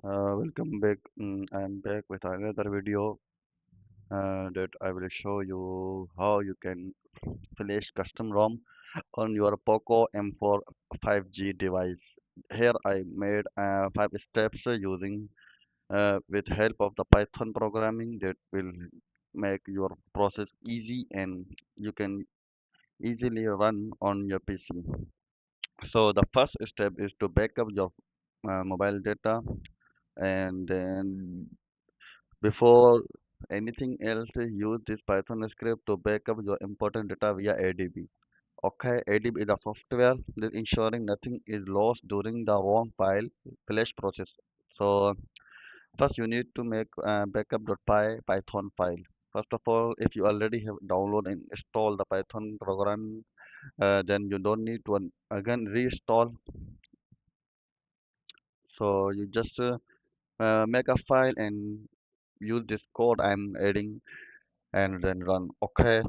Welcome back. I'm back with another video that I will show you how you can flash custom ROM on your POCO M4 5G device. Here I made 5 steps using with help of the Python programming that will make your process easy and you can easily run on your PC. So the first step is to backup your mobile data, and then before anything else, use this Python script to backup your important data via ADB. Okay, ADB is a software that ensuring nothing is lost during the ROM file flash process. So first you need to make backup.py Python file. First of all, if you already have downloaded and installed the Python program, then you don't need to again reinstall. So you just make a file and use this code I'm adding and then run. Okay,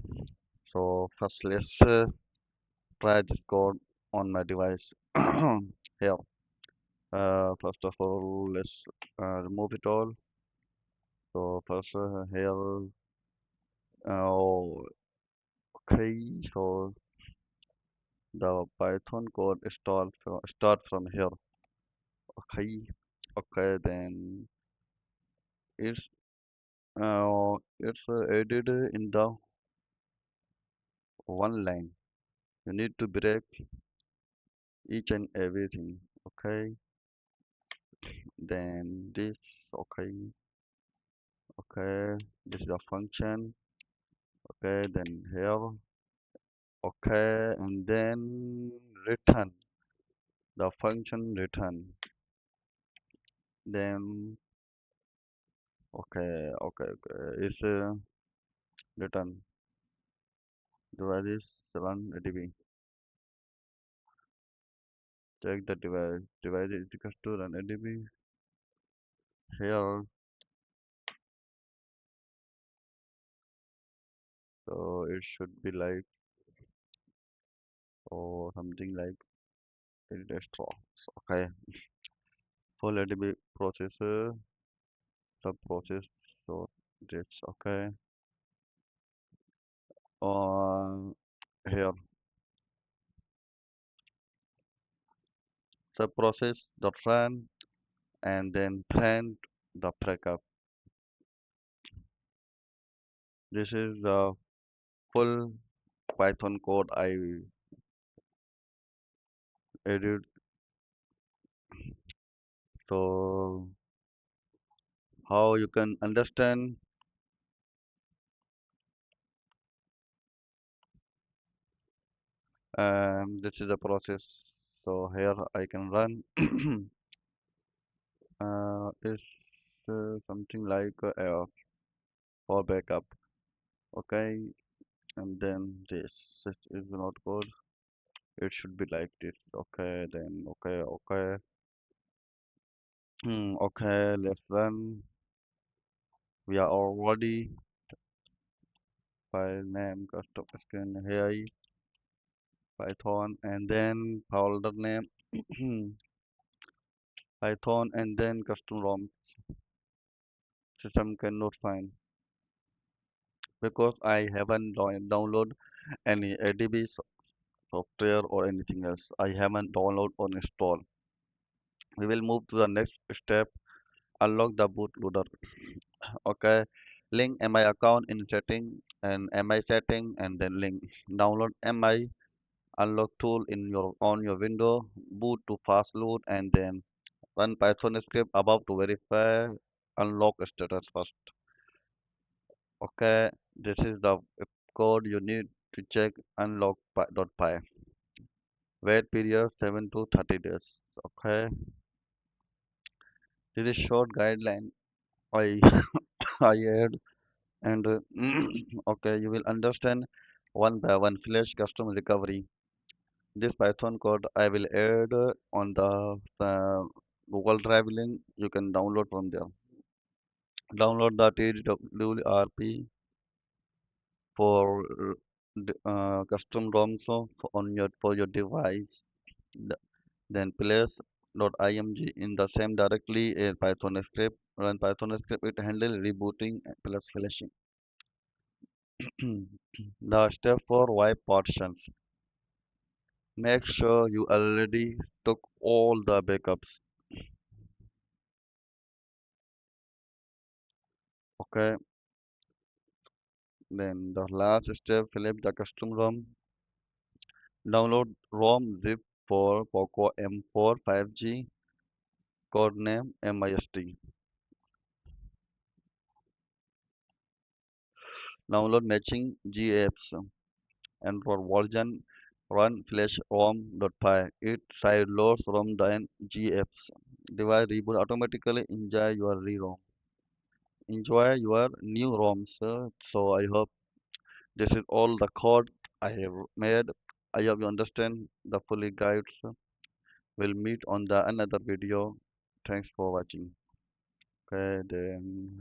so first let's try this code on my device. Here, first of all, let's remove it all. So first here, oh, okay, so the Python code start from here. Okay, okay, then it's added in the one line. You need to break each and everything. Okay, then this. Okay, okay, this is a function. Okay, then here. Okay, and then return the function return. Then okay, it's return device run ADB. Check the device is equals to run ADB. Here, so it should be like or something like it extra. Okay, full ADB processor sub process. So that's okay. Here sub process dot run and then print the backup. This is the full Python code I added. So how you can understand this is the process. So here I can run is something like for backup. Okay, and then this is not good. It should be like this. Okay, then okay. Okay, let's run. We are already file name custom skin here Python and then folder name Python and then custom ROM system cannot find because I haven't download any ADB software or anything else. I haven't download or install. We will move to the next step. Unlock the bootloader. Okay. Link MI account in setting and MI setting and then link. Download MI unlock tool in your on your window. Boot to fast load and then run Python script above to verify unlock status first. Okay, this is the code you need to check unlock.py. Wait period 7 to 30 days. Okay, this is short guideline I I add and okay, you will understand one by one flash custom recovery. This Python code I will add on the Google Drive link. You can download from there. Download the TWRP for custom ROM so on your for your device. Then place .img in the same directly a Python script. Run Python script, it handle rebooting plus flashing. The step for wipe partitions. Make sure you already took all the backups. Okay. Then the last step, flip the custom ROM. Download ROM zip for POCO M4 5G, codename MIST. Download matching GApps and for version run flash rom.py. It sideloads ROM then GApps. Device reboot automatically. Enjoy your new ROMs. So I hope this is all the code I have made. I hope you understand the fully guides. We'll meet on the another video. Thanks for watching. Okay, then